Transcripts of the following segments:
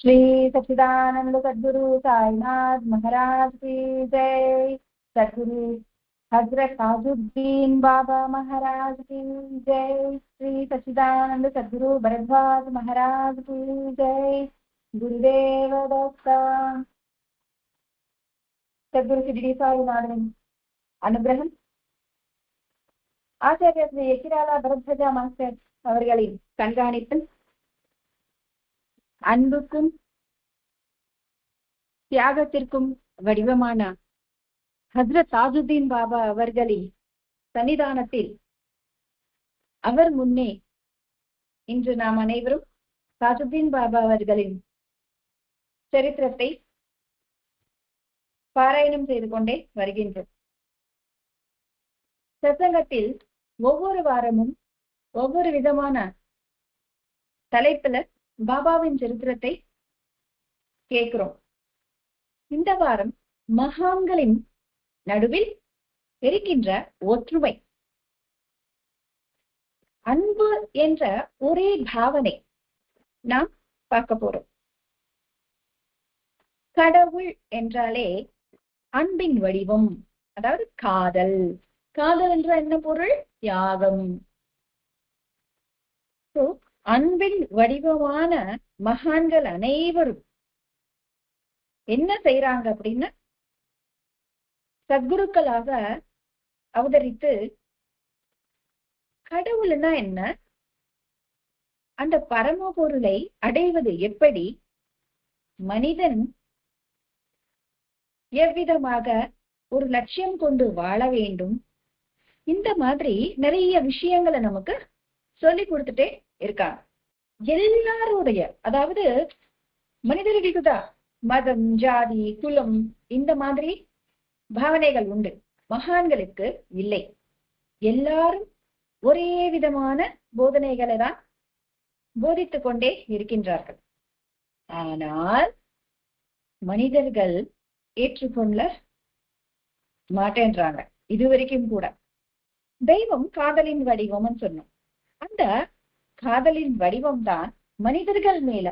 श्री सच्चिदानंद सद्गुरु साईनाथ महाराज की जय। सद्गुरु हजरत ताजुद्दीन बाबा महाराज की जय। श्री सच्चिदानंद सद्गुरु भरद्वाज महाराज की जय। गुरुदेव दत्त। सद्गुरु शिरडी साईनाथன் அனுகிரகம், ஆச்சாரிய ஸ்ரீ எக்கிராலா பரத்வஜா மாஸ்டர் அவர்களின் கண்காணிப்பில் அன்புக்கும் தியாகத்திற்கும் வடிவமான ஹஜ்ரத் தாஜுத்தீன் பாபா அவர்களின் சன்னிதானத்தில் அவர் முன்னே இன்று நாம் அனைவரும் தாஜுத்தீன் பாபா அவர்களின் சரித்திரத்தை பாராயணம் செய்து கொண்டே வருகின்றோம். சத்சங்கத்தில் ஒவ்வொரு வாரமும் ஒவ்வொரு விதமான தலைப்புல பாபாவின் சரித்திரத்தை கேட்கிறோம். இந்த வாரம் மகான்களின் நடுவில் இருக்கின்ற ஒற்றுமை, அன்பு என்ற ஒரே பாவனை நாம் பார்க்க போறோம். கடவுள் என்றாலே அன்பின் வடிவம், அதாவது காதல். காதல் என்ற என்ன பொருள்? தியாகம். அன்பின் வடிவமான மகான்கள் அனைவரும் என்ன செய்யறாங்க அப்படின்னா, சத்குருக்களாக அவதரித்து கடவுள்னா என்ன, அந்த பரம பொருளை அடைவது எப்படி, மனிதன் எவ்விதமாக ஒரு லட்சியம் கொண்டு வாழ வேண்டும், இந்த மாதிரி நிறைய விஷயங்களை நமக்கு சொல்லி கொடுத்துட்டே இருக்காங்க. எல்லாருடைய, அதாவது மனிதர்களுக்கு தான் மதம், ஜாதி, குலம் இந்த மாதிரி பாவனைகள் உண்டு, மகான்களுக்கு இல்லை. எல்லாரும் ஒரே விதமான போதனைகளை தான் போதித்துக் கொண்டே இருக்கின்றார்கள். ஆனால் மனிதர்கள் ஏற்றுக்கொள்ள மாட்டேன்றாங்க. இதுவரைக்கும் கூட தெய்வம் காதலின் வடிவம்னு சொன்னோம். அந்த காதலின் வடிவம் தான் மனிதர்கள் மேல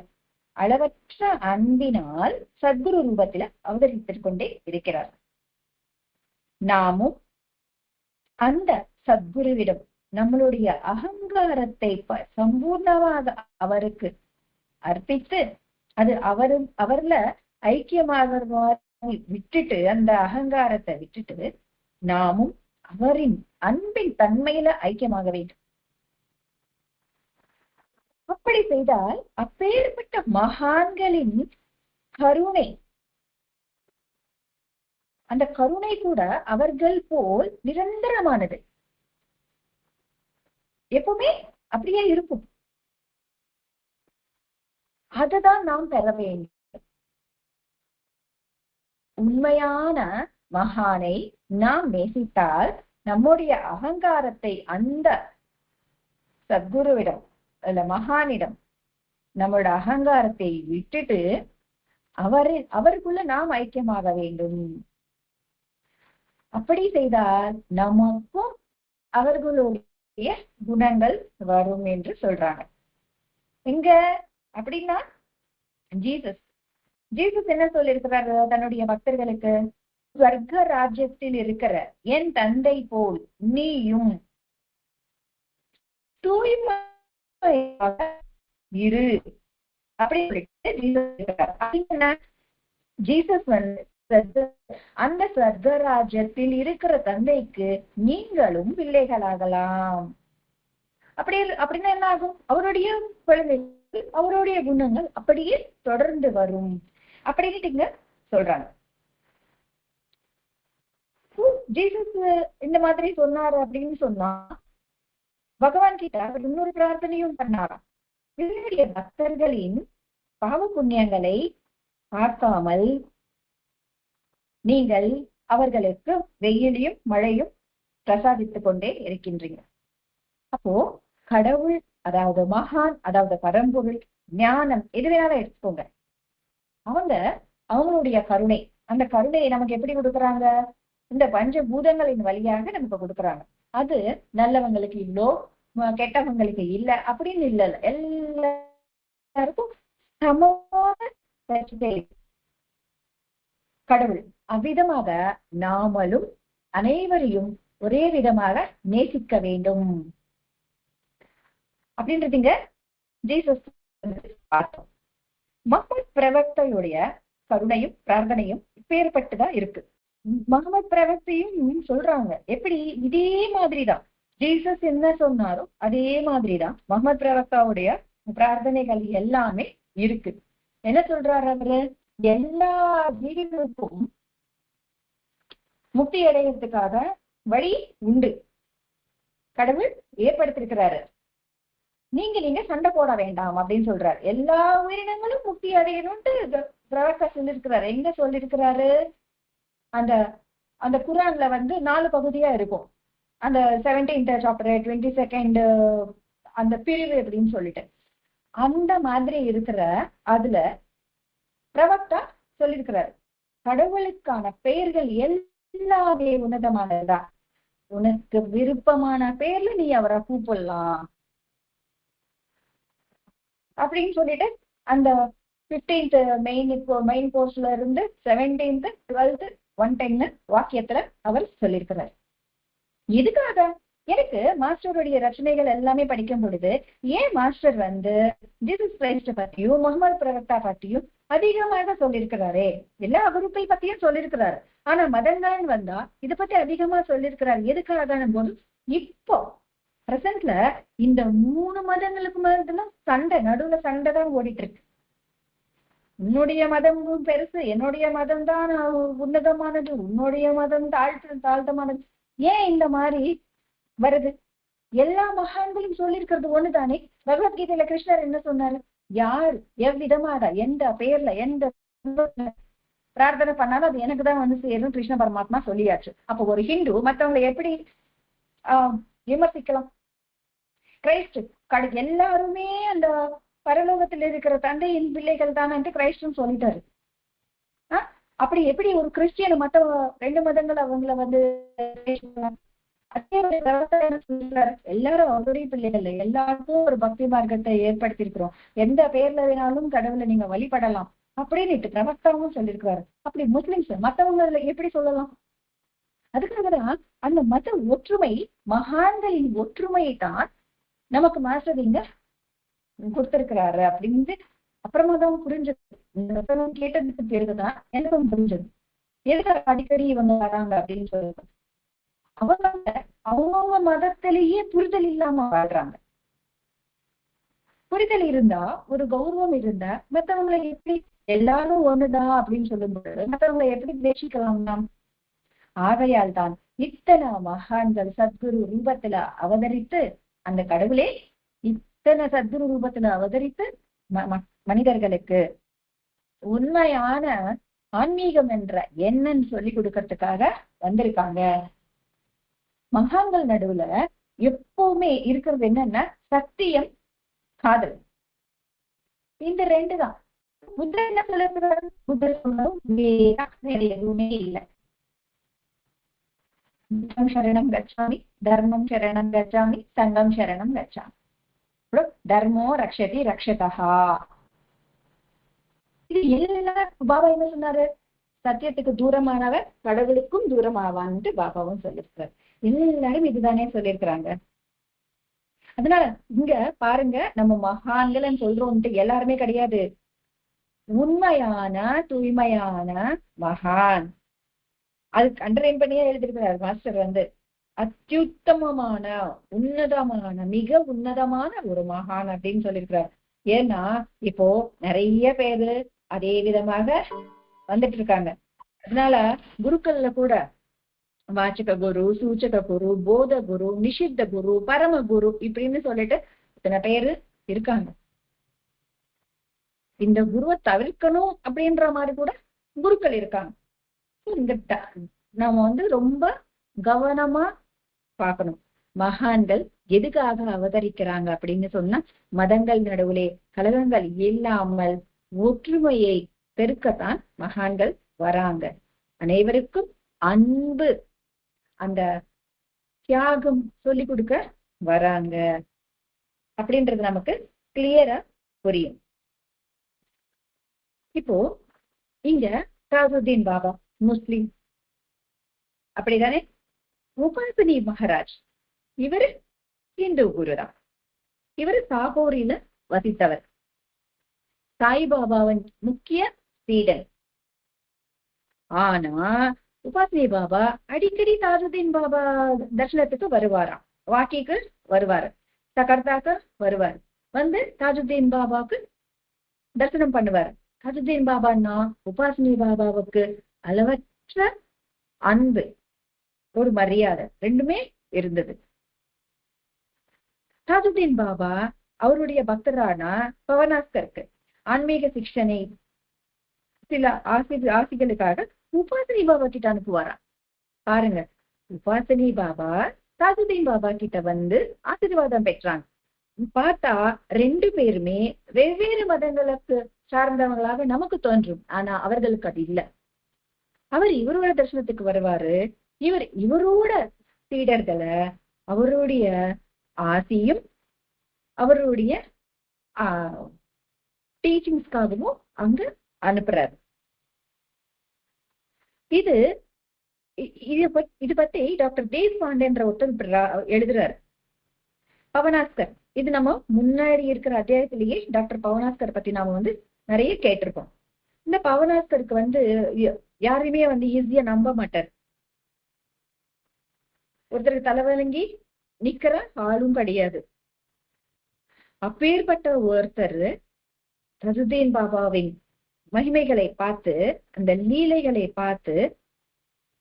அளவற்ற அன்பினால் சத்குரு ரூபத்தில அவதரித்துக் கொண்டே இருக்கிறார். நாமும் அந்த சத்குருவிடம் நம்மளுடைய அகங்காரத்தை சம்பூர்ணமாக அவருக்கு அர்ப்பித்து, அது அவர்ல ஐக்கியமாக விட்டுட்டு, அந்த அகங்காரத்தை விட்டுட்டு நாமும் அவரின் அன்பின் தன்மையில ஐக்கியமாக வேண்டும். அப்படி செய்தால் அப்பேற்பட்ட மகான்களின் கருணை, அந்த கருணை கூட அவர்கள் போல் நிரந்தரமானது, எப்பவுமே அப்படியே இருக்கும். அதுதான் நாம் பெற வேண்டும். உண்மையான மகானை நாம் நேசித்தால் நம்முடைய அகங்காரத்தை அந்த சத்குருவிடம் அல்ல மகானிடம் நம்மளோட அகங்காரத்தை விட்டுட்டு அவருக்குள்ள நாம் ஐக்கியமாக வேண்டும். அப்படி செய்தால் நமக்கும் அவர்களுடைய குணங்கள் வரும் என்று சொல்றாங்க. எங்க அப்படின்னா, ஜீசஸ் என்ன சொல்லியிருக்கிறாரு தன்னுடைய பக்தர்களுக்கு? ஸ்வர்க்க ராஜ்யத்தில் இருக்கிற என் தந்தை போல் நீயும் தூய்மை இரு அப்படி சொல்லிட்டு ஜீசஸ் அந்த ஸ்வர்கராஜ்யத்தில் இருக்கிற தந்தைக்கு நீங்களும் பிள்ளைகளாகலாம். அப்படின்னா என்ன ஆகும்? அவருடைய குழந்தைகள், அவருடைய குணங்கள் அப்படியே தொடர்ந்து வரும் அப்படின்னு சொல்றாங்க. ஜீசஸ் இந்த மாதிரி சொன்னாரு அப்படின்னு சொன்னா, பகவான் கிட்ட அவர் இன்னொரு பிரார்த்தனையும் பண்ணாராம். இவருடைய பக்தர்களின் பாவ புண்ணியங்களை பார்க்காமல் நீங்கள் அவர்களுக்கு வெயிலையும் மழையும் பிரசாதித்துக் கொண்டே இருக்கின்றீங்க. அப்போ கடவுள், அதாவது மகான், அதாவது பரம்பொருள், ஞானம், எது வேணாலும் எடுத்துக்கோங்க, அவங்களுடைய கருணை, அந்த கருணையை நமக்கு எப்படி கொடுக்குறாங்க? இந்த பஞ்சபூதங்களின் வழியாக நமக்கு கொடுக்குறாங்க. அது நல்லவங்களுக்கு இவ்வளோ, கெட்டவங்களுக்கு இல்ல அப்படின்னு இல்ல, எல்லாருக்கும் சமமான கடவுள் அவ்விதமாக நாமளும் அனைவரையும் ஒரே விதமாக நேசிக்க வேண்டும் அப்படின்றதுங்க ஜீசஸ் பார்த்தோம். முகமது பிரவக்தையுடைய கருணையும் பிரார்த்தனையும் இப்பேற்பட்டுதான் இருக்கு. முகமது பிரவக்தையும் சொல்றாங்க எப்படி, இதே மாதிரிதான் ஜீசஸ் என்ன சொன்னாரோ அதே மாதிரிதான் முகமது பிரவக்தாவுடைய பிரார்த்தனைகள் எல்லாமே இருக்கு. என்ன சொல்றாரு அவரு, எல்லா ஜீவிகளுக்கும் முக்தி அடைகிறதுக்காக வழி உண்டு, கடவுள் ஏற்படுத்திருக்கிறாரு, நீங்க சண்டை போட வேண்டாம் அப்படின்னு சொல்றாரு. எல்லா உயிரினங்களும் முக்தி அடையணும்ட்டு பிரவக்தா சொல்லியிருக்கிறாரு. எங்க சொல்லியிருக்கிறாரு, அந்த அந்த குரான்ல 4 பகுதியா இருக்கும். அந்த 17th சாப்டர் 22nd அந்த பிரிவு அப்படின்னு சொல்லிட்டு அந்த மாதிரி இருக்கிற அதுல பிரவக்தா சொல்லியிருக்கிறாரு, கடவுளுக்கான பெயர்கள் எல்லாமே உன்னதமானதுதான், உனக்கு விருப்பமான பெயர்ல நீ அவரை கூப்பிடலாம் அப்படின்னு சொல்லிட்டு அந்த 15th மெயின் கோர்ஸ்ல இருந்து 17th 12th 110 வாக்கியத்துல அவர் சொல்லியிருக்கிறார். எதுக்காக எனக்கு மாஸ்டருடைய ரச்சனைகள் எல்லாமே படிக்கும் பொழுது ஏன் மாஸ்டர் ஜீசஸ் கிரைஸ்ட பத்தியும் முகமது பிரவக்தா பத்தியும் அதிகமாக சொல்லியிருக்கிறாரே, எல்லா குரூப்பை பத்தியும் சொல்லியிருக்கிறாரு, ஆனா மதங்கள் வந்தா இதை பத்தி அதிகமா சொல்லியிருக்கிறாரு. எதுக்காக போது இப்போ பிரசன்ட்ல இந்த 3 மதங்களுக்கு மேல சண்டை, நடுவுல சண்டை தான் ஓடிட்டு இருக்கு. உன்னுடைய மதம் பெருசு, என்னுடைய மதம் தான் உன்னதமானது, உன்னுடைய மதம் தாழ்த்தமானது. ஏன் இந்த மாதிரி வருது? எல்லா மகான்களும் சொல்லியிருக்கிறது ஒண்ணுதானே. பகவத்கீதையில கிருஷ்ணர் என்ன சொன்னாரு, யார் எவ்விதமாக எந்த பெயர்ல எந்த பிரார்த்தனை பண்ணாலும் அது எனக்கு தான் சேரும் கிருஷ்ண பரமாத்மா சொல்லியாச்சு. அப்போ ஒரு ஹிந்து மத்தவங்களை எப்படி விமர்சிக்கலாம்? கிரைஸ்ட் எல்லாருமே அந்த பரலோகத்தில் இருக்கிற தந்தையின் பிள்ளைகள் தானே கிரைஸ்டும் சொல்லிட்டாரு. அப்படி எப்படி ஒரு கிறிஸ்டியன் மத்த 2 மதங்கள் அவங்கள எல்லாரும் அவருடைய பிள்ளைகள், எல்லாருக்கும் ஒரு பக்தி மார்க்கத்தை ஏற்படுத்தி இருக்கிறோம், எந்த பெயர்ல வேணாலும் கடவுளை நீங்க வழிபடலாம் அப்படின்னு பிரவக்தாவும் சொல்லியிருக்கிறாரு. அப்படி முஸ்லிம்ஸ் மத்தவங்க எப்படி சொல்லலாம்? அதுக்காகதான் அந்த மத ஒற்றுமை, மகான்களின் ஒற்றுமையை தான் நமக்கு மாஸ்டர் இங்க கொடுத்திருக்கிறாரு அப்படின்னு அப்புறமா தான் புரிஞ்சது. இந்த கேட்டதுக்கு பிறகுதான் எனக்கும் புரிஞ்சது எதுக்கு அடிக்கடி இவங்க வராங்க அப்படின்னு சொல்லுவாங்க. அவங்க மதத்திலேயே புரிதல் இல்லாம வாழ்றாங்க. புரிதல் இருந்தா, ஒரு கௌரவம் இருந்தா மத்தவங்களை எப்படி எல்லாரும் ஒண்ணுதான் அப்படின்னு சொல்லும்போது மத்தவங்களை எப்படி தேசிக்கலாம்? ஆகையால் தான் இத்தனை மகான்கள் சத்குரு ரூபத்துல அவதரித்து, அந்த கடவுளே இத்தனை சத்குரு ரூபத்துல அவதரித்து மனிதர்களுக்கு உண்மையான ஆன்மீகம் என்ற என்னன்னு சொல்லி கொடுக்கறதுக்காக வந்திருக்காங்க. மகான்கள் நடுவுல எப்பவுமே இருக்கிறது என்னன்னா சத்தியம், காதல். இந்த 2 தான். புத்தர் என்ன சொல்லுறாரு? புத்தர் சொன்னதும் வேற எதுவுமே இல்லை. சரணம் கச்சாமி, தர்மம் சரணம் கச்சாமி, சங்கம் சரணம் கச்சாமி. தர்மோ ரக்ஷதி ரக்ஷதா. இது எல்லாம் பாபா என்ன சொன்னாரு? சத்தியத்துக்கு தூரமானவர் கடவுளுக்கும் தூரமாவான்ட்டு பாபாவும் சொல்லியிருக்காரு. எல்லாரும் இதுதானே சொல்லியிருக்கிறாங்க. அதனால இங்க பாருங்க, நம்ம மகான்கள் சொல்றோம்ட்டு எல்லாருமே கிடையாது. உண்மையான தூய்மையான மகான், அதுக்கு அண்டர்லைன் பண்ணியே எழுதியிருக்கிறார் மாஸ்டர். அத்தியுத்தமமான உன்னதமான மிக உன்னதமான ஒரு மகான் அப்படின்னு சொல்லியிருக்கிறார். ஏன்னா இப்போ நிறைய பேரு அதே விதமாக வந்துட்டு இருக்காங்க. அதனால குருக்கள்ல கூட வாச்சக குரு, சூச்சக குரு, போத குரு, நிஷித்த குரு, பரம குரு இப்படின்னு சொல்லிட்டு இத்தனை பேரு இருக்காங்க. இந்த குருவை தவிர்க்கணும் அப்படின்ற மாதிரி கூட குருக்கள் இருக்காங்க. இந்த நாம ரொம்ப கவனமா பார்க்கணும். மகான்கள் எதுக்காக அவதரிக்கிறாங்க அப்படின்னு சொன்னா, மதங்கள் நடுவுலே கலகங்கள் இல்லாமல் ஒற்றுமையை பெருக்கத்தான் மகான்கள் வராங்க. அனைவருக்கும் அன்பு, அந்த தியாகம் சொல்லி கொடுக்க வராங்க அப்படின்றது நமக்கு கிளியரா புரியும். இப்போ இங்க தாஜுதீன் பாபா முஸ்லிம் அப்படிதானே. உபாசினி மகாராஜ் இவரு இந்து குருதான். இவரு தாகூரில வசித்தவர், சாய்பாபாவின் முக்கிய சீடன். ஆனா உபாசினி பாபா அடிக்கடி தாஜுதீன் பாபா தர்சனத்துக்கு வருவாராம், வாக்கிக்கு வருவாரு, சகர்தாக்கு வருவார், வந்து தாஜுதீன் பாபாவுக்கு தரிசனம் பண்ணுவார். தாஜுதீன் பாபான்னா உபாசினி பாபாவுக்கு அளவற்ற அன்பு, ஒரு மரியாதை ரெண்டுமே இருந்தது. தாஜுதீன் பாபா அவருடைய பக்தரான பவனாஸ்கருக்கு ஆன்மீக சிக்ஷனை சில ஆசிகளுக்காக உபாசினி பாபா கிட்ட அனுப்புவாரா. பாருங்க, உபாசினி பாபா தாஜுதீன் பாபா கிட்ட வந்து ஆசீர்வாதம் பெற்றாங்க. பார்த்தா ரெண்டு பேருமே வெவ்வேறு மதங்களுக்கு சார்ந்தவங்களாக நமக்கு தோன்றும். ஆனா அவர்களுக்கு அது இல்லை. அவர் இவரோட தரிசனத்துக்கு வருவாரு, இவர் இவரோட சீடர்களை அவருடைய ஆசியும் அவருடைய டீச்சிங்ஸ்க்காகவும் அங்க அனுப்புறாரு. இது பத்தி டாக்டர் தேஷ்பாண்டேன்ற ஒருத்தர் எழுதுறாரு. பவனாஸ்கர், இது நம்ம முன்னாடி இருக்கிற அத்தியாயத்திலேயே டாக்டர் பவனாஸ்கர் பத்தி நாம நிறைய கேட்டிருக்கோம். இந்த பவனாஸ்கருக்கு யாரையுமே ஈஸியா நம்ப மாட்டார். ஒருத்தருக்கு தலைவலங்கி நிக்கிற ஆளும் கிடையாது. அப்பேற்பட்ட ஒருத்தர் தாஜுதீன் பாபாவின் மகிமைகளை பார்த்து, அந்த லீலைகளை பார்த்து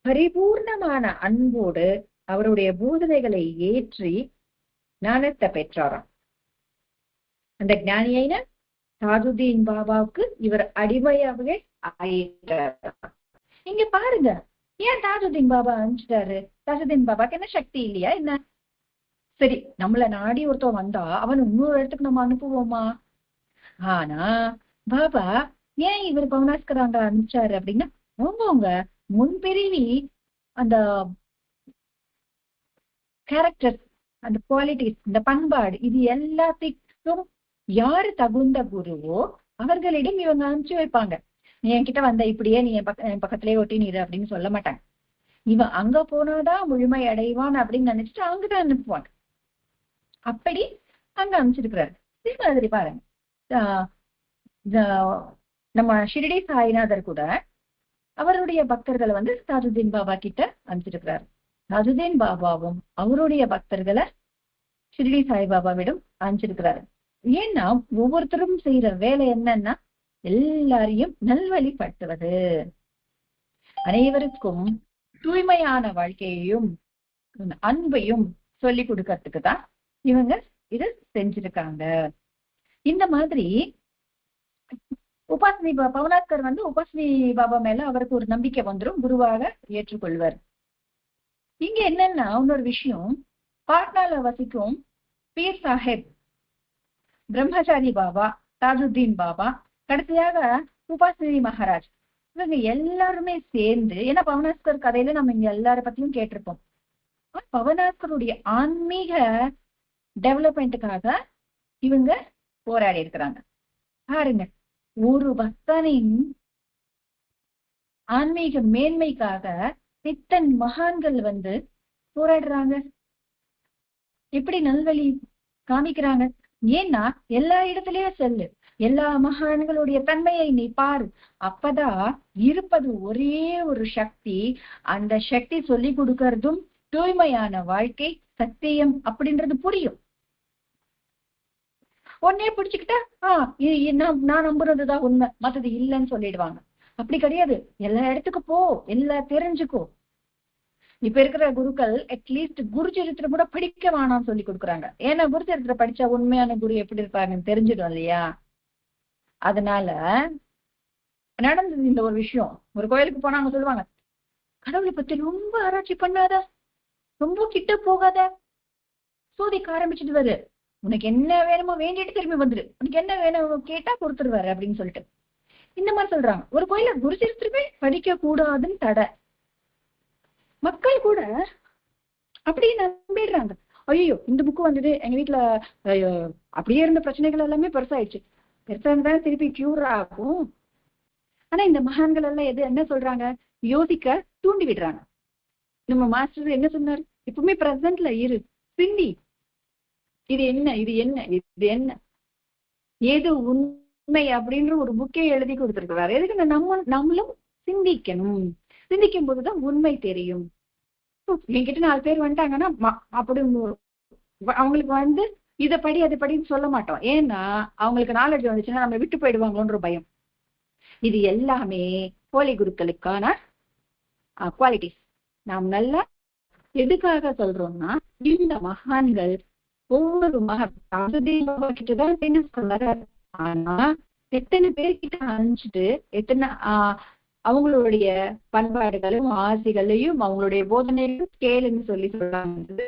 பரிபூர்ணமான அன்போடு அவருடைய போதனைகளை ஏற்றி ஞானத்தை பெற்றாராம். அந்த ஞானியான தாஜுதீன் பாபாவுக்கு இவர் அடிமையாகவே ஆயிட்டார். இங்க பாருங்க, ஏன் தாஜுதீன் பாபா அனுப்பிச்சிட்டாரு? தாஜுதீன் பாபாக்கு என்ன சக்தி இல்லையா என்ன? சரி, நம்மள நாடி ஒருத்தன் வந்தா அவன் இன்னொரு இடத்துக்கு நம்ம அனுப்புவோமா? ஆனா பாபா ஏன் இவர் பவனாஸ்கராங்க அனுப்பிச்சாரு அப்படின்னா, அவங்க முன்பிரிவி அந்த கேரக்டர், அந்த குவாலிட்டிஸ், இந்த பண்பாடு, இது எல்லாத்துக்கும் யாரு தகுந்த குருவோ அவர்களிடம் இவங்க அனுப்பிச்சு வைப்பாங்க. நீ என்கிட்ட வந்த இப்படியே நீ என் பக்கத்திலேயே ஒட்டி நீரு அப்படின்னு சொல்ல மாட்டாங்க. இவன் அங்க போனாதான் முழுமை அடைவான் அப்படின்னு நினைச்சிட்டு அங்கதான் அனுப்புவாங்க. அப்படி அங்க அனுப்பிச்சிருக்கிறாரு. இதே மாதிரி பாருங்க, நம்ம ஷிரடி சாய்நாதர் கூட அவருடைய பக்தர்களை தாஜுதீன் பாபா கிட்ட அனுப்பிச்சிருக்கிறாரு. தாஜுதீன் பாபாவும் அவருடைய பக்தர்களை ஷிரடி சாய்பாபாவிடம் அனுப்பிச்சிருக்கிறாரு. ஏன்னா ஒவ்வொருத்தரும் செய்யற வேலை என்னன்னா எல்லாரையும் நல்வழிப்படுத்துவது, அனைவருக்கும் தூய்மையான வாழ்க்கையையும் அன்பையும் சொல்லி கொடுக்கறதுக்கு தான் இவங்க இத செஞ்சிருக்காங்க. இந்த மாதிரி உபாசினி பவனாஸ்கர் உபாசினி பாபா மேல அவருக்கு ஒரு நம்பிக்கை வந்துடும், குருவாக ஏற்றுக்கொள்வார். இங்க என்னன்னா இன்னொரு விஷயம், பாட்னால வசிக்கும் பீர் சாஹேப், பிரம்மச்சாரி பாபா, தாஜுதீன் பாபா, கடைசியாக உபாசினி மகாராஜ், இவங்க எல்லாருமே சேர்ந்து, ஏன்னா பவனாஸ்கர் கதையில நம்ம இங்க எல்லார பத்தியும் கேட்டிருப்போம். பவனாஸ்கருடைய ஆன்மீக டெவலப்மெண்ட்டுக்காக இவங்க போராடி இருக்கிறாங்க. பாருங்க, ஒரு பக்தனின் ஆன்மீக மேன்மைக்காக இத்தனை மகான்கள் போராடுறாங்க, எப்படி நல்வழி காமிக்கிறாங்க. ஏன்னா எல்லா இடத்துலயும் செல்லு, எல்லா மகான்களுடைய தன்மையை நீ பாரு, அப்பதான் இருப்பது ஒரே ஒரு சக்தி. அந்த சக்தி சொல்லி கொடுக்கறதும் தூய்மையான வாழ்க்கை, சத்தியம் அப்படின்றது புரியும். உடனே பிடிச்சுக்கிட்டா நான் நம்புறதுதான் உண்மை, மத்தது இல்லைன்னு சொல்லிடுவாங்க. அப்படி கிடையாது. எல்லா இடத்துக்கும் போ, எல்லாம் தெரிஞ்சுக்கோ. இப்ப இருக்கிற குருக்கள் அட்லீஸ்ட் குரு சரித்திரம் கூட படிக்க வேணாம்னு சொல்லி கொடுக்குறாங்க. ஏன்னா குரு சரித்திரம் படிச்சா உண்மையான குரு எப்படி இருப்பாங்கன்னு தெரிஞ்சிடும் இல்லையா? அதனால நடந்தது இந்த ஒரு விஷயம். ஒரு கோயிலுக்கு போனா அவங்க சொல்லுவாங்க, கடவுளை பத்தி ரொம்ப ஆராய்ச்சி பண்ணாத, ரொம்ப கிட்ட போகாத, சோதிக்க ஆரம்பிச்சுட்டு வரு, உனக்கு என்ன வேணுமோ வேண்டிட்டு திரும்பி வந்துரு, உனக்கு என்ன வேணும் கேட்டா கொடுத்துருவாரு அப்படின்னு சொல்லிட்டு இந்த மாதிரி சொல்றாங்க. ஒரு கோயில குரு சரித்திரமே படிக்க கூடாதுன்னு தடை. மக்கள் கூட அப்படி நம்பிடுறாங்க. ஐயோ இந்த புக்கு வந்தது, எங்க வீட்டுல அப்படியே இருந்த பிரச்சனைகள் எல்லாமே பெருசாயிடுச்சு, பெருசா இருந்தா திருப்பி கியூர் ஆகும், ஆனா இந்த மகான்கள் எல்லாம் என்ன சொல்றாங்க, யோசிக்க தூண்டி விடுறாங்க. நம்ம மாஸ்டர் என்ன சொன்னாரு, இப்பவுமே பிரசன்ட்ல இரு, சிந்தி, இது என்ன இது என்ன இது என்ன, ஏது உண்மை அப்படின்ற ஒரு புக்கை எழுதி கொடுத்திருக்கிறாரு. எதுக்கு நம்மளும் சிந்திக்கணும், சிந்திக்கும் போதுதான் உண்மை தெரியும். என்கிட்ட 4 பேர் வந்துட்டாங்கன்னா அப்படி அவங்களுக்கு இதை படி அதை படின்னு சொல்ல மாட்டோம். ஏன்னா அவங்களுக்கு நாலேஜ் வந்துச்சுன்னா நம்ம விட்டு போயிடுவாங்களோன்ற பயம். இது எல்லாமே போலி குருக்களுக்கான குவாலிட்டிஸ். நாம் நல்லா எதுக்காக சொல்றோம்னா, இந்த மகான்கள் ஒவ்வொரு கிட்டதான் என்ன சொல்றாரு, ஆனா எத்தனை பேர்கிட்ட அனுப்பிச்சுட்டு எத்தனை அவங்களுடைய பண்பாடுகளும் ஆசைகளையும் அவங்களுடைய போதனைகளும் கேளுன்னு சொல்லி சொல்றாங்க.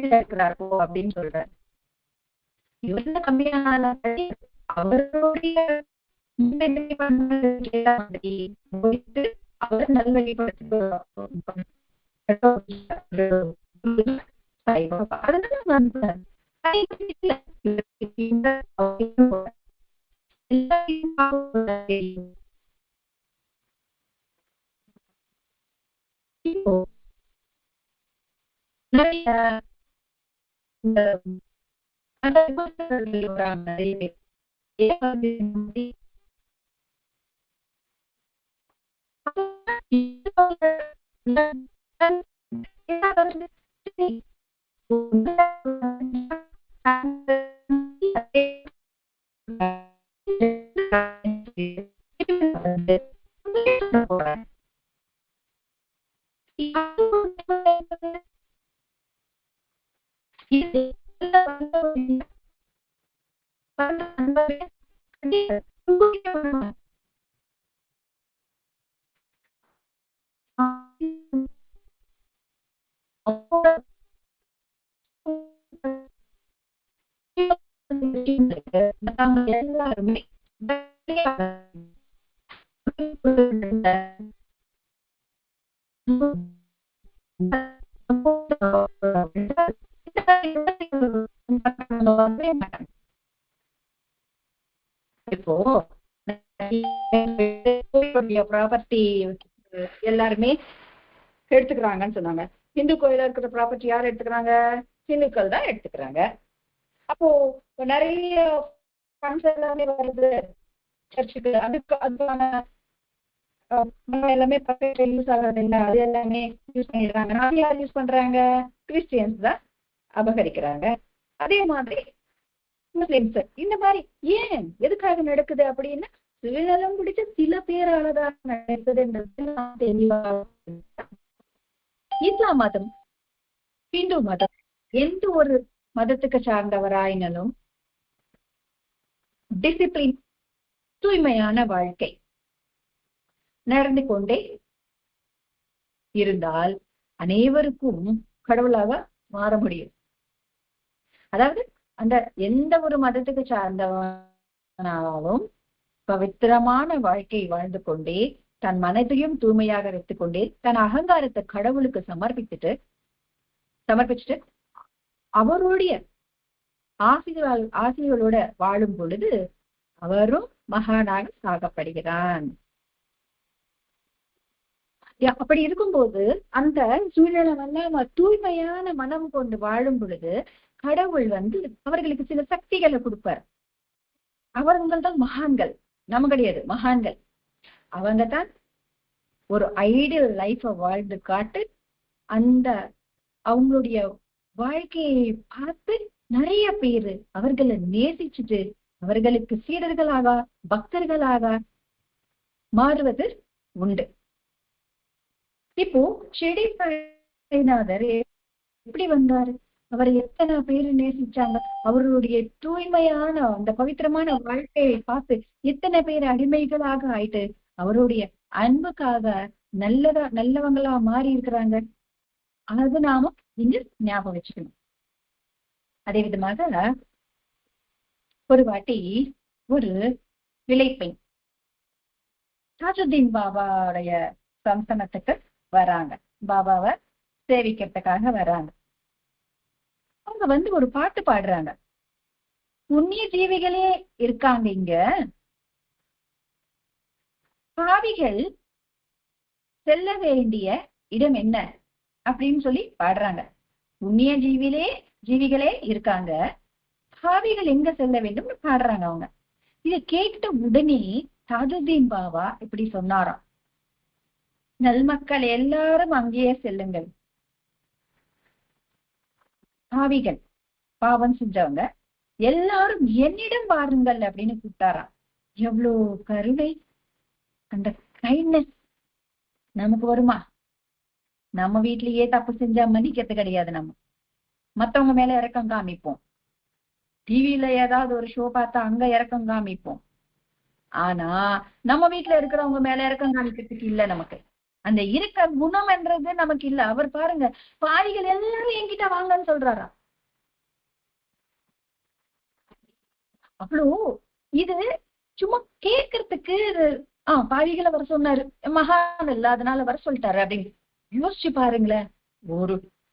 இருக்கிறாரோ அப்படின்னு சொல்றாரு. இவர்ல கம்மியான அவருடைய அவர் நல்வழிப்படுத்தி நிறைய எல்லாருமே இப்போ ப்ராப்பர்ட்டி எல்லாருமே எடுத்துக்கிறாங்கன்னு சொன்னாங்க. இந்து கோயில இருக்கிற ப்ராப்பர்ட்டி யார் எடுத்துக்கிறாங்க? இந்துக்கள் தான் எடுத்துக்கிறாங்க. அப்போ நிறைய ஃபண்ட்ஸ் எல்லாமே வருது சர்ச்சுக்கு, அதுக்கான எல்லாமே பர்ஃபெக்ட்டா யூஸ் ஆகிறது இல்லை, அது எல்லாமே யூஸ் பண்ணிடுறாங்க. அது யார் யூஸ் பண்றாங்க? கிறிஸ்டியன்ஸ் தான் அபகரிக்கிறாங்க. அதே மாதிரி முஸ்லிம்ஸ் இந்த மாதிரி ஏன் எதுக்காக நடக்குது அப்படின்னா, சுயநலம் பிடிச்ச சில பேராலதான் நடக்குதுன்றது தெளிவா. இஸ்லாம் மதம், இந்து மதம், எந்த ஒரு மதத்துக்கு சார்ந்தவராயினும் டிசிப்ளின், தூய்மையான வாழ்க்கை நடந்து கொண்டே இருந்தால் அனைவருக்கும் கடவுளாக மாற முடியும். அதாவது அந்த எந்த ஒரு மதத்துக்கு சார்ந்தவனாலும் பவித்திரமான வாழ்க்கை வாழ்ந்து கொண்டே தன் மனதையும் தூய்மையாக வைத்துக் கொண்டே தன் அகங்காரத்தை கடவுளுக்கு சமர்ப்பிச்சுட்டு அவருடைய ஆசிகளோட வாழும் பொழுது அவரும் மகானாக சாகப்படுகிறான். அப்படி இருக்கும்போது அந்த சூழ்நிலை தூய்மையான மனம் கொண்டு வாழும் பொழுது கடவுள் அவர்களுக்கு சில சக்திகளை கொடுப்பார். அவர்கள் தான் மகான்கள், நம்ம கிடையாது, மகான்கள். அவங்க தான் ஒரு ஐடியல் லைஃப வாழ்ந்து காட்டு அந்த அவங்களுடைய வாழ்க்கையை பார்த்து நிறைய பேரு அவர்களை நேசிச்சுட்டு அவர்களுக்கு சீடர்களாக பக்தர்களாக மாறுவது உண்டு. இப்போ ஷிரடி சாய்நாதர் எப்படி வந்தாரு? அவரை எத்தனை பேரு நேசிச்சாங்க? அவருடைய தூய்மையான அந்த பவித்திரமான வாழ்க்கையை பார்த்து எத்தனை பேர் அடிமைகளாக ஆயிட்டு அவருடைய அன்புக்காக நல்லவங்களா மாறி இருக்கிறாங்க. அது நாம இங்க ஞாபகம் வச்சுக்கணும். அதே விதமாக ஒரு வாட்டி ஒரு விளைப்பெண் தாஜுத்தீன் பாபாவுடைய சம்சனத்துக்கு வராங்க, பாபாவை சேவிக்கிறதுக்காக வராங்க. அவங்க ஒரு பாட்டு பாடுறாங்க. புண்ணிய ஜீவிகளே இருக்காங்க இங்க, பாவிகள் செல்ல வேண்டிய இடம் என்ன அப்படின்னு சொல்லி பாடுறாங்க. புண்ணிய ஜீவிகளே இருக்காங்க, பாவிகள் எங்க செல்ல வேண்டும்னு பாடுறாங்க அவங்க. இதை கேட்ட உடனே தாஜுத்தீன் பாபா இப்படி சொன்னாராம், நல்மக்கள் எல்லாரும் அங்கேயே செல்லுங்கள், பாவிகள் பாவம் செஞ்சவங்க எல்லாரும் என்னிடம் வாருங்கள் அப்படின்னு கூப்பிட்டாராம். எவ்வளவு கருணை, அந்த கைண்ட்னஸ் நமக்கு வருமா? நம்ம வீட்லயே தப்பு செஞ்சா மன்னிக்கிறது கிடையாது. நம்ம மத்தவங்க மேல இறக்கம் காமிப்போம், டிவியில ஏதாவது ஒரு ஷோ பார்த்தா அங்க இறக்கம் காமிப்போம். ஆனா நம்ம வீட்டுல இருக்கிறவங்க மேல இறக்கம் காமிக்கிறதுக்கு இல்ல, நமக்கு அந்த இருக்க குணம் என்றது நமக்கு இல்ல. அவர் பாருங்க, பாவிகள் எல்லாரும் என்கிட்ட வாங்கன்னு சொல்றாரா. அவ்வளோ இது சும்மா கேட்கறதுக்கு பாவிகளை வர சொன்னாரு, மகான் இல்ல அதனால வர சொல்லிட்டாரு அப்படின்னு யோசிச்சு பாருங்களேன்.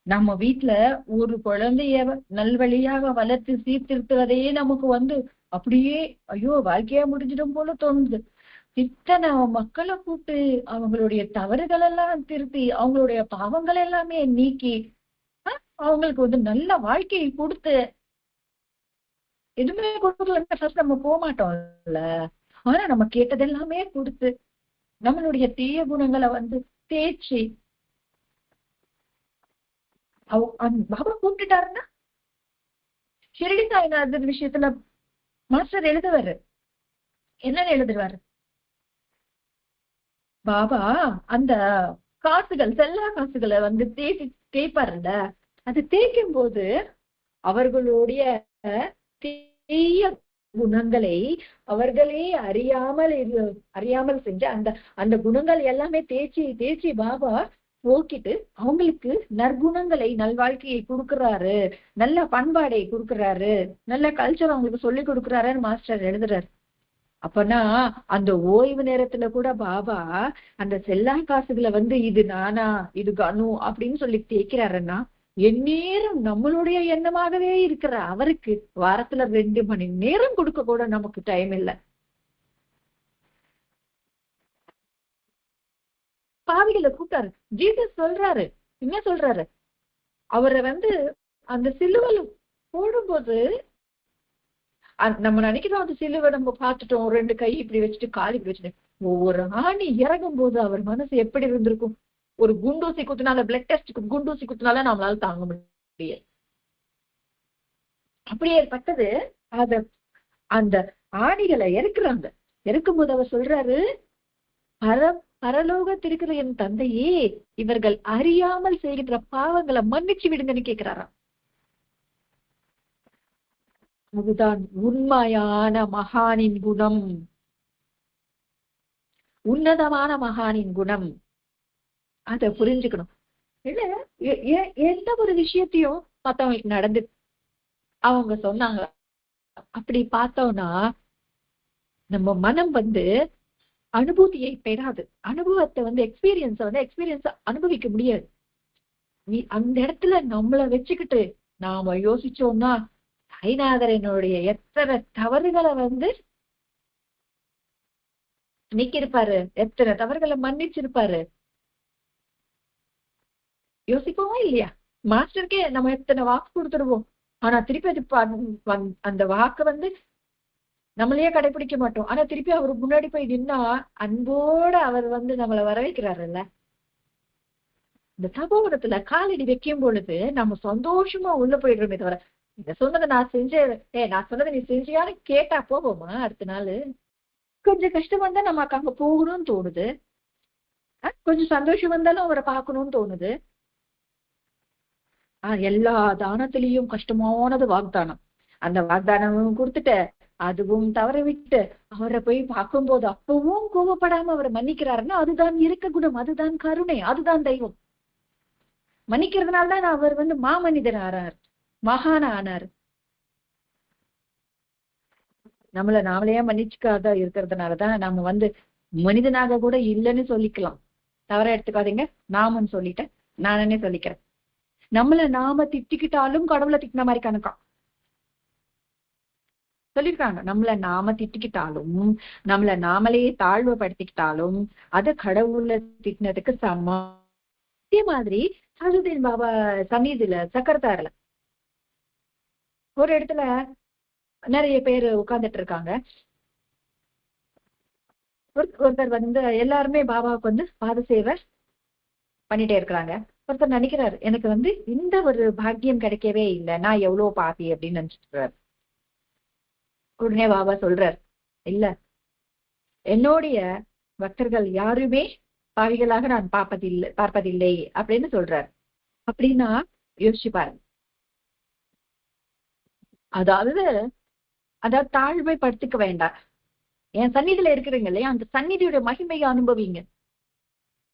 நம்ம வீட்டுல ஒரு குழந்தைய நல்வழியாக வளர்த்து சீர்திருத்துவதே நமக்கு அப்படியே ஐயோ வாழ்க்கையா முடிஞ்சிடும் போல தோணுது. இத்தனை மக்களை கூப்பிட்டு அவங்களுடைய தவறுகள் எல்லாம் திருத்தி அவங்களுடைய பாவங்கள் எல்லாமே நீக்கி அவங்களுக்கு நல்ல வாழ்க்கையை கொடுத்து, எதுவுமே கொடுக்கலன்னா ஃபர்ஸ்ட் நம்ம போக மாட்டோம்ல. ஆனா நம்ம கேட்டது எல்லாமே கொடுத்து நம்மளுடைய தீய குணங்களை தேய்ச்சி பாபா கூப்பிட்டுட்டாருன்னா, ஷிரடி சாய்நாதர் விஷயத்துல மாஸ்டர் எழுதுவாரு. என்னன்னு எழுதுவாரு? பாபா அந்த காசுகள், செல்லா காசுகளை தேய்ப்பாருல்ல, அது தேய்க்கும் போது அவர்களுடைய தீய குணங்களை அவர்களே அறியாமல் செஞ்ச அந்த குணங்கள் எல்லாமே தேய்ச்சி பாபா போக்கிட்டு அவங்களுக்கு நற்குணங்களை, நல்வாழ்க்கையை கொடுக்குறாரு, நல்ல பண்பாடை கொடுக்குறாரு, நல்ல கல்ச்சர் அவங்களுக்கு சொல்லி கொடுக்குறாருன்னு மாஸ்டர் எழுதுறாரு. அப்பனா அந்த ஓய்வு நேரத்துல கூட பாபா அந்த செல்லா காசுகளை இது நானா, இது கனு அப்படின்னு சொல்லி தேய்க்கிறாருன்னா, எந்நேரம் நம்மளுடைய எண்ணமாகவே இருக்கிற அவருக்கு வாரத்துல 2 மணி நேரம் கொடுக்க கூட நமக்கு டைம் இல்லை. பாவிகளை கூப்பிட்டாரு. ஜீசஸ் சொல்றாரு, என்ன சொல்றாரு? அவரை அந்த சிலுவையில போடும்போது நம்ம நினைக்கிறோம் அந்த சிலுவை நம்ம பார்த்துட்டோம், 2 கை இப்படி வச்சுட்டு கால் இப்படி வச்சுட்டு, ஒவ்வொரு ஆணி இறங்கும் போது அவர் மனசு எப்படி இருந்திருக்கும்? ஒரு குண்டூசி குத்துனால, பிளட் டெஸ்ட் குண்டூசி குத்துனால நம்மளால தாங்க முடியாது. அப்படியே ஏற்பட்டது. அந்த ஆணிகளை இறக்குறாங்க. இறக்கும் போது அவர் சொல்றாரு, பரலோகத்திருக்கிற என் தந்தையே, இவர்கள் அறியாமல் செய்கின்ற பாவங்களை மன்னிச்சு விடுங்கன்னு கேட்கிறாராம். அதுதான் உண்மையான மகானின் குணம், உன்னதமான மகானின் குணம். அத புரிஞ்சுக்கணும். எந்த ஒரு விஷயத்தையும் மத்தவங்களுக்கு நடந்து அவங்க சொன்னாங்க அப்படி பார்த்தோம்னா நம்ம மனம் அனுபூதியை பெறாது. அனுபவத்தை எக்ஸ்பீரியன்ஸ் அனுபவிக்க முடியாது. அந்த இடத்துல நம்மளை வச்சுக்கிட்டு நாம யோசிச்சோம்னா, சாய்நாதரனுடைய எத்தனை தவறுகளை நீக்கிருப்பாரு, எத்தனை தவறுகளை மன்னிச்சிருப்பாரு. யோசிப்போமா இல்லையா? மாஸ்டருக்கே நம்ம எத்தனை வாக்கு கொடுத்துருவோம், ஆனா திருப்பி அது அந்த வாக்கு நம்மளையே கடைபிடிக்க மாட்டோம். ஆனா திருப்பி அவரு முன்னாடி போய் நின்னா அன்போட அவர் நம்மளை வர வைக்கிறாருல்ல. இந்த தபோவனத்துல காலடி வைக்கும் பொழுது நம்ம சந்தோஷமா உள்ள போயிடுறோமே தவிர, இந்த சொன்னதை நான் சொன்னதை நீ செஞ்சியான்னு கேட்டா போவோமா? அடுத்த நாள் கொஞ்சம் கஷ்டம் வந்தா நமக்கு அங்க போகணும்னு தோணுது, கொஞ்சம் சந்தோஷம் வந்தாலும் அவரை பார்க்கணும்னு தோணுது. எல்லா தானத்திலையும் கஷ்டமானது வாக்தானம். அந்த வாக்தானமும் கொடுத்துட்ட, அதுவும் தவற விட்டு அவரை போய் பார்க்கும்போது அப்பவும் கோபப்படாம அவரை மன்னிக்கிறாருன்னா அதுதான் இருக்க குணம், அதுதான் கருணை, அதுதான் தெய்வம். மன்னிக்கிறதுனால்தான் அவர் மாமனிதர் ஆனார், மகான ஆனார். நம்மள நாமளையே மன்னிச்சுக்காத இருக்கிறதுனாலதான் நம்ம மனிதனாக கூட இல்லைன்னு சொல்லிக்கலாம். தவற எடுத்துக்காதீங்க, நாமன்னு சொல்லிட்டேன், நானே சொல்லிக்கிறேன். நம்மள நாம திட்டிக்கிட்டாலும் கடவுளை திட்டின மாதிரி கணக்காம் சொல்லியிருக்காங்க. நம்மள நாம திட்டிக்கிட்டாலும், நம்மள நாமளே தாழ்வுபடுத்திக்கிட்டாலும் அது கடவுளை திட்டினதுக்கு சமம். அதே மாதிரி சாஜுதீன் பாபா சந்நிதியில சக்கரத்தாறுல ஒரு இடத்துல நிறைய பேர் உட்கார்ந்துட்டு இருக்காங்க. ஒருத்தர் எல்லாருமே பாபாவுக்கு பாத சேவை பண்ணிட்டே இருக்கிறாங்க. ஒருத்தர் நினைக்கிறாரு, எனக்கு இந்த ஒரு பாக்கியம் கிடைக்கவே இல்லை, நான் எவ்வளவு பாப்பி அப்படின்னு நினைச்சிட்டு. உடனே பாபா சொல்றார், இல்ல, என்னுடைய பக்தர்கள் யாருமே பாவிகளாக நான் பார்ப்பதில்லை அப்படின்னு சொல்றார். அப்படின்னா யோசிச்சு பாருங்க. அதாவது தாழ்மைப்படுத்திக்க வேண்டாம். என் சந்நிதியில இருக்கிறீங்க இல்லையா, அந்த சந்நிதியோட மகிமையை அனுபவிங்க.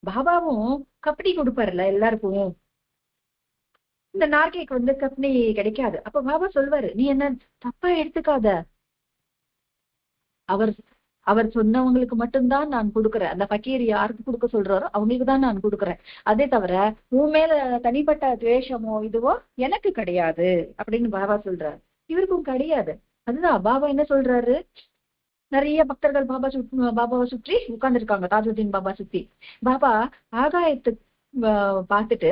பாபாவும் கப்படி கொடுப்பாருல எல்லாருக்கும். இந்த நார்கேக்கு கப்பனி கிடைக்காது. அப்ப பாபா சொல்வாரு, நீ என்ன தப்பா எடுத்துக்காத, அவர் சொன்னவங்களுக்கு மட்டும்தான் நான் கொடுக்குறேன். அந்த பக்கீர் யாருக்கு கொடுக்க சொல்றாரோ அவங்களுக்கு தான் நான் கொடுக்குறேன். அதே தவிர உன் மேல தனிப்பட்ட துவேஷமோ இதுவோ எனக்கு கிடையாது அப்படின்னு பாபா சொல்றாரு. இவருக்கும் கிடையாது. அதுதான் பாபா என்ன சொல்றாரு, நிறைய பக்தர்கள் பாபாவை சுற்றி உட்கார்ந்துருக்காங்க, தாஜுதீன் பாபா சுத்தி. பாபா ஆகாயத்து பார்த்துட்டு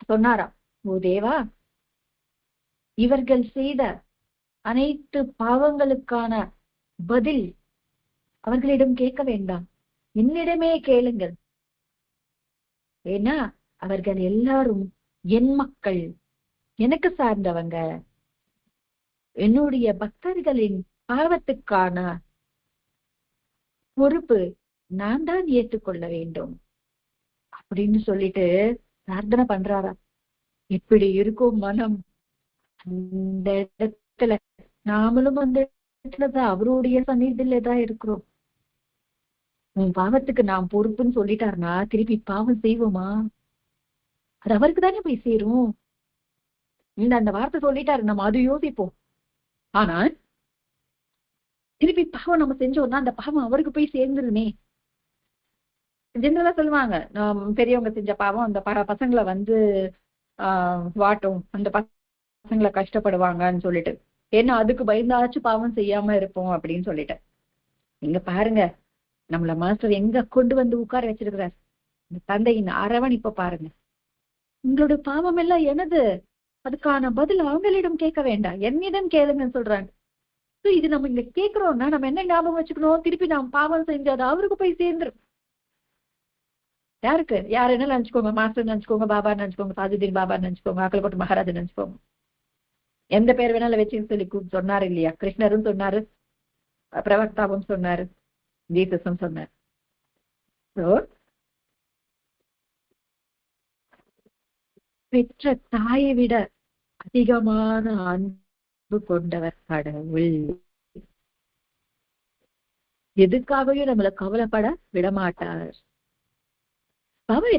சொன்னாராம், ஓ தேவா, இவர்கள் செய்த அனைத்து பாவங்களுக்கான பதில் அவர்களிடம் கேட்க வேண்டாம், என்னிடமே கேளுங்கள். ஏன்னா அவர்கள் எல்லாரும் என் மக்கள், எனக்கு சார்ந்தவங்க. என்னுடைய பக்தர்களின் பாவத்துக்கான பொறுப்பு நான் தான் ஏற்றுக்கொள்ள வேண்டும் அப்படின்னு சொல்லிட்டு பிரார்த்தனை பண்றாரா. இப்படி இருக்கும் மனம் அந்த இடத்துல நாமளும் அந்த இடத்துலதான் அவருடைய சந்நிதியில தான் இருக்கிறோம். உன் பாவத்துக்கு நாம் பொறுப்புன்னு சொல்லிட்டாருன்னா திருப்பி பாவம் செய்வோமா? அது அவருக்கு தானே போய் சேரும். அந்த வார்த்தை சொல்லிட்டாரு, நம்ம அது யோசிப்போம். ஆனா திருப்பி பாவம் நம்ம செஞ்சோம்னா அந்த பாவம் அவருக்கு போய் சேர்ந்துருமே. ஜெனரலா சொல்லுவாங்க, பெரியவங்க செஞ்ச பாவம் அந்த பசங்களை வாட்டும், அந்த பசங்களை கஷ்டப்படுவாங்கன்னு சொல்லிட்டு, ஏன்னா அதுக்கு பயந்தாச்சும் பாவம் செய்யாம இருப்போம் அப்படின்னு சொல்லிட்டு. இங்க பாருங்க, நம்மள மாஸ்டர் எங்க கொண்டு உட்கார வச்சிருக்கிறார். இந்த தந்தையின் அரவணைப்ப பாருங்க. உங்களோட பாவம் எல்லாம் எனது, அதுக்கான பதில் அவங்களிடம் கேட்க வேண்டாம், என்னிடம் கேளுங்கன்னு சொல்றாங்க. இது நம்ம இங்க கேட்கிறோம்னா நம்ம என்ன ஞாபகம் வச்சுக்கணும், திருப்பி நாம் பாவம் செஞ்சு அது அவருக்கு போய் சேர்ந்துரும். யாருக்கு? யார் என்ன நினைச்சுக்கோங்க, மாஸ்டர் நினைச்சுக்கோங்க, பாபா நினைச்சுக்கோங்க, சாஜுதீன் பாபா நினைச்சுக்கோங்க, அக்கல்கோட்டை மகாராஜ் நினைச்சுக்கோங்க, எந்த பேர் வேணாலும் வச்சுன்னு சொல்லி சொன்னாரு இல்லையா. கிருஷ்ணரும் சொன்னாரு, பிரவக்தாவும் சொன்னாரு, ஜீசஸும் சொன்னார். பெற்ற தாயை விட அதிகமான அன்பு கொண்டவர் கடவுள். எதுக்காகவும் நம்மளை கவலைப்பட விடமாட்டார். அவர்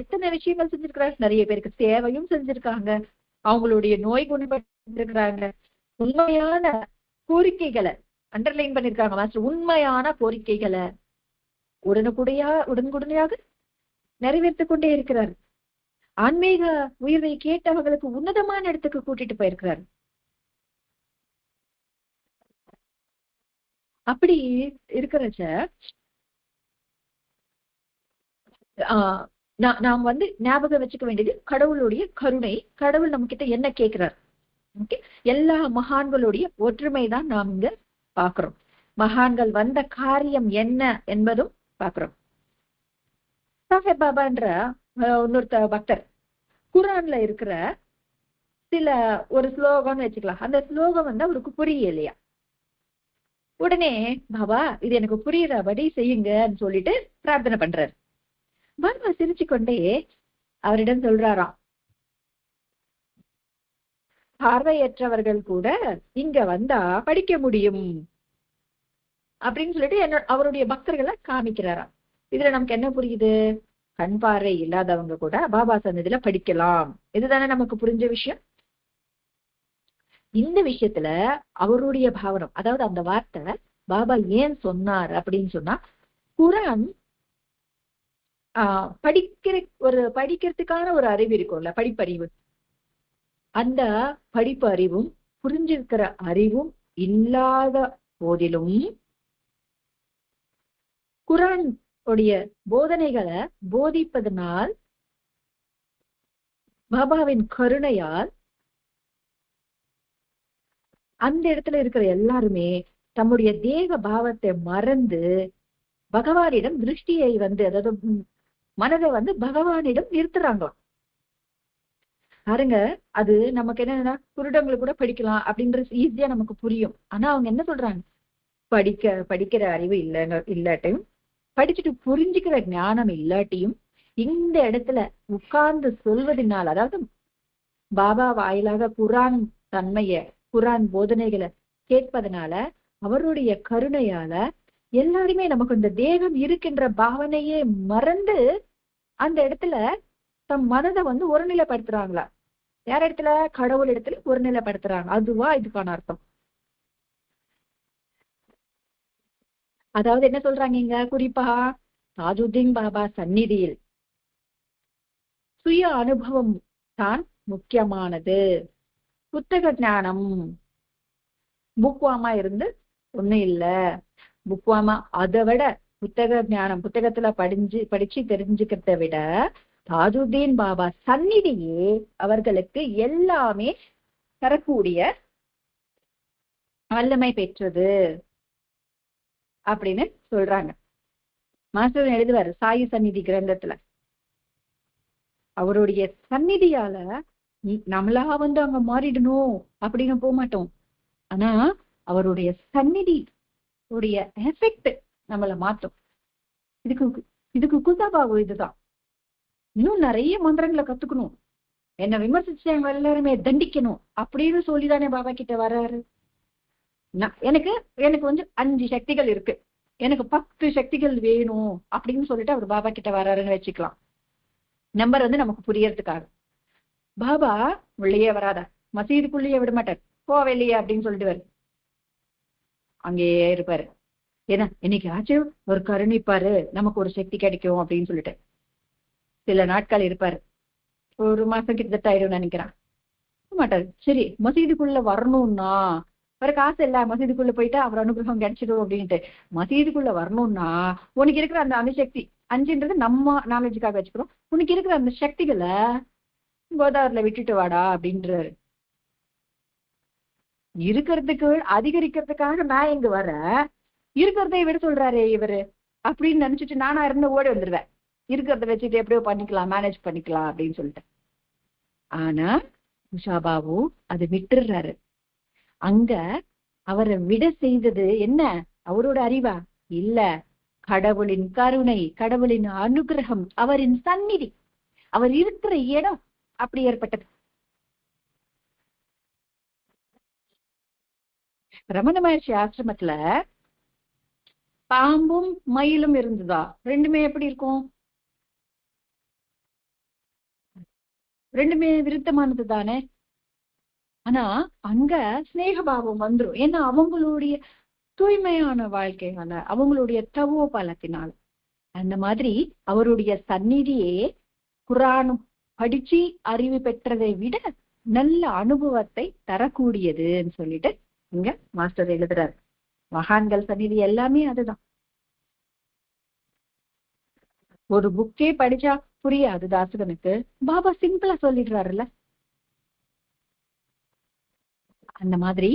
எத்தனை விஷயங்கள் செஞ்சிருக்கிறார். நிறைய பேருக்கு சேவையும் செஞ்சிருக்காங்க, அவங்களுடைய நோய் குணப்படுத்திருக்கிறாங்க. உண்மையான கோரிக்கைகளை அண்டர்லைன் பண்ணிருக்காங்க மாஸ்டர். உண்மையான கோரிக்கைகளை உடனுக்குடையாக நிறைவேற்றிக் கொண்டே இருக்கிறார். ஆன்மீக உயர்வை கேட்டவர்களுக்கு உன்னதமான இடத்துக்கு கூட்டிட்டு போயிருக்கிறார். அப்படி இருக்கிறச்ச நாம் ஞாபகம் வச்சுக்க வேண்டியது கடவுளுடைய கருணை. கடவுள் நம்ம கிட்ட என்ன கேட்கிறார்? எல்லா மகான்களுடைய ஒற்றுமைதான் நாம் இங்க பாக்குறோம். மகான்கள் வந்த காரியம் என்ன என்பதும் பாக்குறோம். சாஹேப் பாபான்ற இன்னொருத்த பக்தர் குரான்ல இருக்கிற ஒரு ஸ்லோகம்னு வச்சுக்கலாம். அந்த ஸ்லோகம் அவருக்கு புரியலையா. உடனே பாபா இது எனக்கு புரியுறபடி செய்யுங்கன்னு சொல்லிட்டு பிரார்த்தனை பண்றாரு. பாபா சிரிச்சு கொண்டே அவரிடம் சொல்றாராம், பார்வையற்றவர்கள் கூட இங்க வந்தா படிக்க முடியும் அப்படின்னு சொல்லிட்டு அவருடைய பக்தர்களை காமிக்கிறாராம். இதுல நமக்கு என்ன புரியுது? கண் பார்வை இல்லாதவங்க கூட பாபா சன்னதியில படிக்கலாம். இதுதானே நமக்கு புரிஞ்ச விஷயம். இந்த விஷயத்துல அவருடைய பாவனம், அதாவது அந்த வார்த்தை பாபா ஏன் சொன்னார் அப்படின்னு சொன்னா, குரான் படிக்கிறதுக்கான ஒரு அறிவு இருக்கும்ல, படிப்பறிவு. அந்த படிப்பு அறிவும் புரிஞ்சிருக்கிற அறிவும் இல்லாத போதிலும் குரான் உடைய போதனைகளை போதிப்பதனால், பாபாவின் கருணையால் அந்த இடத்துல இருக்கிற எல்லாருமே தம்முடைய தேக பாவத்தை மறந்து பகவானிடம் திருஷ்டியை அதாவது மனதை பகவானிடம் நிறுத்துறாங்க. பாருங்க, அது நமக்கு என்னன்னா குருடங்களுக்கு கூட படிக்கலாம் அப்படின்றது ஈஸியா நமக்கு புரியும். ஆனா அவங்க என்ன சொல்றாங்க, படிக்கிற அறிவு இல்லாட்டியும், படிச்சுட்டு புரிஞ்சுக்கிற ஞானம் இல்லாட்டியும், இந்த இடத்துல உட்கார்ந்து சொல்வதனால், அதாவது பாபா வாயிலாக குரான் தன்மைய, குரான் போதனைகளை கேட்பதனால, அவருடைய கருணையால எல்லாருமே நமக்கு இந்த தேகம் இருக்கின்ற பாவனையே மறந்து அந்த இடத்துல தம் மனதை ஒருநிலைப்படுத்துறாங்களா. யார் இடத்துல? கடவுள் இடத்துல ஒருநிலைப்படுத்துறாங்க. அதுவா இதுக்கான அர்த்தம். அதாவது என்ன சொல்றாங்க இங்க குறிப்பா, தாஜுதீன் பாபா சந்நிதியில் சுய அனுபவம் தான் முக்கியமானது. புத்தக ஞானம் புக்வாமா இருந்து ஒண்ணும் இல்ல. புக்வாமா அதை விட புத்தக ஞானம், புத்தகத்துல படிச்சு தெரிஞ்சுக்கிறத விட தாஜுதீன் பாபா சந்நிதியே அவர்களுக்கு எல்லாமே தரக்கூடிய வல்லமை பெற்றது அப்படின்னு சொல்றாங்க. மாஸ்டர் எழுதுவாரு சாயி சந்நிதி கிரந்தத்துல. அவருடைய சந்நிதியால நம்மளா அங்க மாறிடணும் அப்படின்னு போக மாட்டோம். ஆனா அவருடைய சந்நிதி உடைய எஃபெக்ட் நம்மள மாத்தோம். இதுக்கு குசாபாவு இதுதான். இன்னும் நிறைய மந்திரங்களை கத்துக்கணும், என்ன விமர்சிச்சவங்க எல்லாருமே தண்டிக்கணும் அப்படின்னு சொல்லிதானே பாபா கிட்ட வர்றாரு. எனக்கு 5 சக்திகள் இருக்கு, எனக்கு 10 சக்திகள் வேணும் அப்படின்னு சொல்லிட்டு அவர் பாபா கிட்ட வர்றாருன்னு வச்சுக்கலாம். நம்பர் நமக்கு புரியறதுக்காக. பாபா உள்ளேயே வராதா, மசீதுக்குள்ளேயே விட மாட்டார், போவலையே அப்படின்னு சொல்லிட்டு வரு, அங்கேயே இருப்பாரு. ஏன்னா இன்னைக்கு ஆச்சும் ஒரு கருணிப்பாரு, நமக்கு ஒரு சக்தி கிடைக்கும் அப்படின்னு சொல்லிட்டு சில நாட்கள் இருப்பாரு. 1 மாசம் கிட்டத்தட்ட ஆயிடும் நினைக்கிறான், மாட்டாரு. சரி, மசீதுக்குள்ள வரணும்னா அவருக்கு ஆசை இல்ல, மசீதுக்குள்ள போயிட்டா அவர் அனுகிரகம் கிடைச்சிடும் அப்படின்ட்டு. மசீதுக்குள்ள வரணும்னா உனக்கு இருக்கிற அந்த அணுசக்தி 5ன்றது நம்ம நாலேஜுக்காக வச்சுக்கிறோம், உனக்கு இருக்கிற அந்த சக்திகளை கோதாவரில விட்டுட்டு வாடா அப்படின்றாரு. இருக்கிறதுக்கு அதிகரிக்கிறதுக்காக நான் இங்க வர, இருக்கிறதை விட சொல்றாரு இவரு அப்படின்னு நினைச்சிட்டு நானா இருந்து ஓடி வந்துருவேன். இருக்கிறத வச்சுட்டு எப்படியோ பண்ணிக்கலாம், மேனேஜ் பண்ணிக்கலாம் அப்படின்னு சொல்லிட்டு. ஆனா உஷாபாபு அது விட்டுறாரு. அங்க அவரை விட செய்தது என்ன? அவரோட அறிவா இல்ல, கடவுளின் கருணை, கடவுளின் அனுகிரகம், அவரின் சந்நிதி, அவர் இருக்கிற இடம் அப்படி ஏற்பட்டது. ரமண மகர்ஷி ஆசிரமத்துல பாம்பும் மயிலும் இருந்ததா? ரெண்டுமே எப்படி இருக்கும்? ரெண்டுமே விருத்தமானது தானே. ஆனா அங்க ஸ்நேகபாவம் வந்துரும். ஏன்னா அவங்களுடைய தூய்மையான வாழ்க்கையால, அவங்களுடைய தவோ பலத்தினால. அந்த மாதிரி அவருடைய சந்நிதியே குரானும் படிச்சு அறிவு பெற்றதை விட நல்ல அனுபவத்தை தரக்கூடியதுன்னு சொல்லிட்டு இங்க மாஸ்டர் எழுதுறாரு. மகான்கள் சந்நிதி எல்லாமே அதுதான். ஒரு புக்கே படிச்சா புரியாது தாசகனுக்கு, பாபா சிம்பிளா சொல்லிடுறாருல்ல. அந்த மாதிரி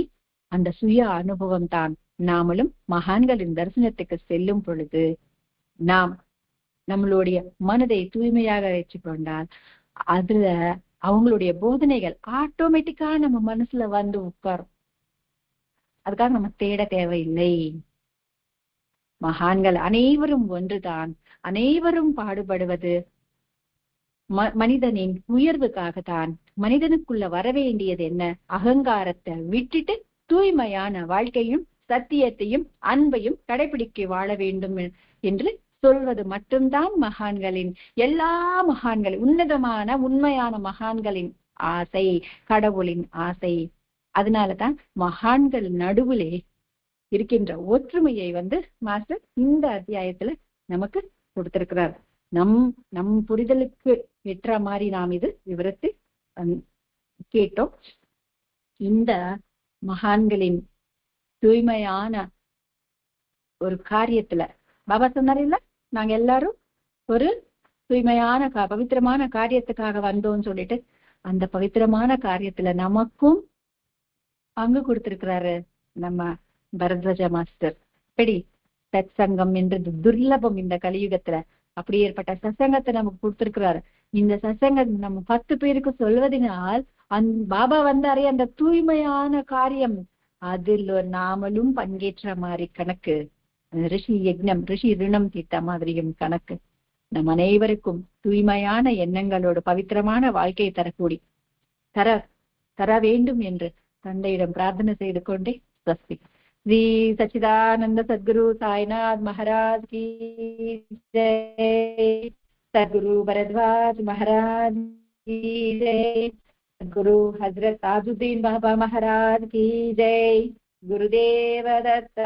அந்த சுய அனுபவம் தான் நாமளும் மகான்களின் தரிசனத்துக்கு செல்லும் பொழுது நாம் நம்மளுடைய மனதை தூய்மையாக வச்சுக்கொண்டால் அதுல அவங்களுடைய போதனைகள் ஆட்டோமேட்டிக்கா நம்ம மனசுல உட்காரும். அதுக்காக நம்ம தேட தேவையில்லை. மகான்கள் அனைவரும் ஒன்றுதான், அனைவரும் பாடுபடுவது மனிதனின் உயர்வுக்காகத்தான். மனிதனுக்குள்ள வர வேண்டியது என்ன? அகங்காரத்தை விட்டுட்டு தூய்மையான வாழ்க்கையும் சத்தியத்தையும் அன்பையும் கடைபிடிக்க வாழ வேண்டும் என்று சொல்வது மட்டும்தான் மகான்களின், எல்லா மகான்கள், உன்னதமான உண்மையான மகான்களின் ஆசை, கடவுளின் ஆசை. அதனாலதான் மகான்கள் நடுவிலே இருக்கின்ற ஒற்றுமையை மாஸ்டர் இந்த அத்தியாயத்துல நமக்கு கொடுத்திருக்கிறார். நம் புரிதலுக்கு ஏற்ற மாதிரி நாம் இது விவரத்தை கேட்டோம். இந்த மகான்களின் தூய்மையான ஒரு காரியத்துல பாபா சொன்னார் இல்ல, நாங்க எல்லாரும் ஒரு தூய்மையான பவித்திரமான காரியத்துக்காக வந்தோம்னு சொல்லிட்டு அந்த பவித்திரமான காரியத்துல நமக்கும் பங்கு கொடுத்திருக்கிறாரு நம்ம பரத்வாஜ மாஸ்டர். எப்படி சத்சங்கம் என்றது துர்லபம் இந்த கலியுகத்துல, அப்படி ஏற்பட்ட சத்சங்கத்தை நமக்கு கொடுத்திருக்கிறாரு. இந்த சத்சங்கம் நம்ம 10 பேருக்கு சொல்வதனால் பாபா வந்தாரே அந்த தூய்மையான காரியம், அதுல நாமளும் பங்கேற்ற மாதிரி கணக்கு. ரிஷி யக்னம் ரிஷி ரிணம் தீர்த்த மாதிரியும் கணக்கு. நம் அனைவருக்கும் தூய்மையான எண்ணங்களோடு பவித்திரமான வாழ்க்கையை தர வேண்டும் என்று தந்தையிடம் பிரார்த்தனை செய்து கொண்டே ஸ்வஸ்தி. ஸ்ரீ சச்சிதானந்த சத்குரு சாய்நாத் மகாராஜ் கி ஜெய். சத்குரு பரத்வாஜ் மகாராஜ் की जय. गुरु हजरत ताजुद्दीन बाबा महाराज की जय. गुरुदेव दत्त.